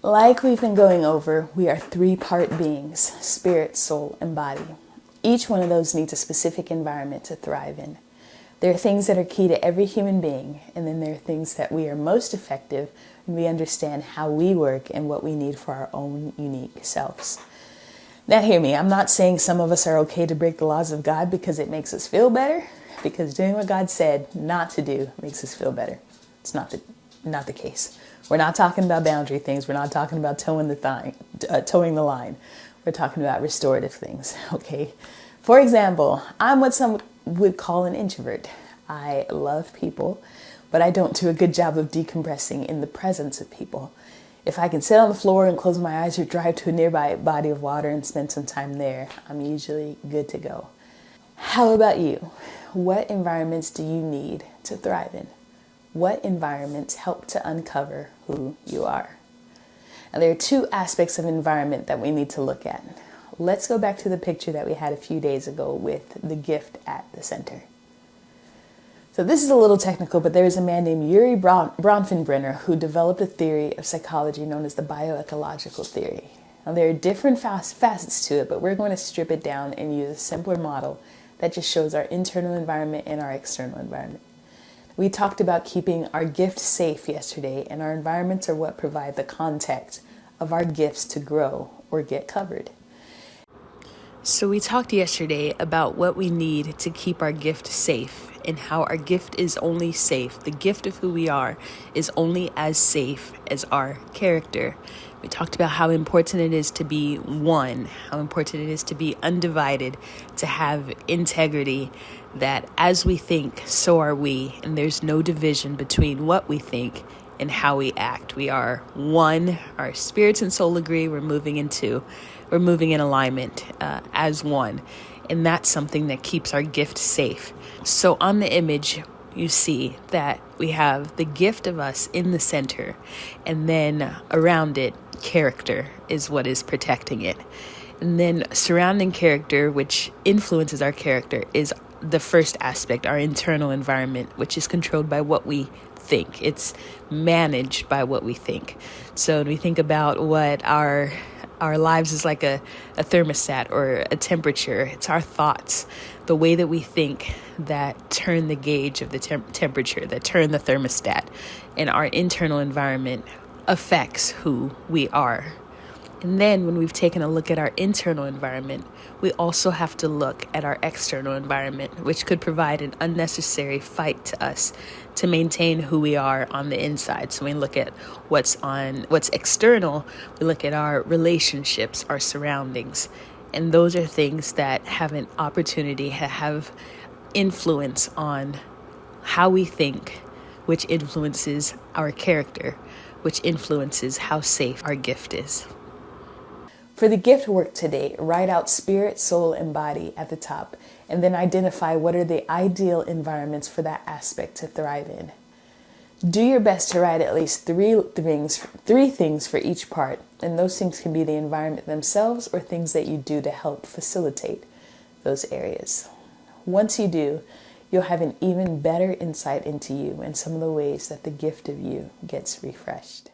Like we've been going over, we are three-part beings: spirit, soul, and body. Each one of those needs a specific environment to thrive in. There are things that are key to every human being, and then there are things that we are most effective when we understand how we work and what we need for our own unique selves. Now hear me, I'm not saying some of us are okay to break the laws of God because it makes us feel better, because doing what God said not to do makes us feel better. It's not the case. We're not talking about boundary things. We're not talking about towing the line. We're talking about restorative things, okay? For example, I'm what some would call an introvert. I love people, but I don't do a good job of decompressing in the presence of people. If I can sit on the floor and close my eyes or drive to a nearby body of water and spend some time there, I'm usually good to go. How about you? What environments do you need to thrive in? What environments help to uncover who you are? Now, there are two aspects of environment that we need to look at. Let's go back to the picture that we had a few days ago with the gift at the center. So this is a little technical, but there is a man named Yuri Bronfenbrenner who developed a theory of psychology known as the bioecological theory. Now, there are different facets to it, but we're going to strip it down and use a simpler model that just shows our internal environment and our external environment. We talked about keeping our gift safe yesterday, and our environments are what provide the context of our gifts to grow or get covered. So we talked yesterday about what we need to keep our gift safe and how our gift is only safe. The gift of who we are is only as safe as our character. We talked about how important it is to be one, how important it is to be undivided, to have integrity, that as we think, so are we, and there's no division between what we think and how we act. We are one. Our spirits and soul agree. We're moving in alignment as one, and that's something that keeps our gift safe. So on the image, you see that we have the gift of us in the center, and then around it, character is what is protecting it. And then surrounding character, which influences our character, is the first aspect, our internal environment, which is controlled by what we think. It's managed by what we think. So when we think about what our lives is like a thermostat or a temperature, it's our thoughts, the way that we think, that turn the gauge of the temperature, that turn the thermostat. And our internal environment affects who we are. And then when we've taken a look at our internal environment, we also have to look at our external environment, which could provide an unnecessary fight to us to maintain who we are on the inside. So we look at what's external, we look at our relationships, our surroundings, and those are things that have an opportunity to have influence on how we think, which influences our character, which influences how safe our gift is. For the gift work today, write out spirit, soul, and body at the top, and then identify what are the ideal environments for that aspect to thrive in. Do your best to write at least three things for each part, and those things can be the environment themselves or things that you do to help facilitate those areas. Once you do, you'll have an even better insight into you and some of the ways that the gift of you gets refreshed.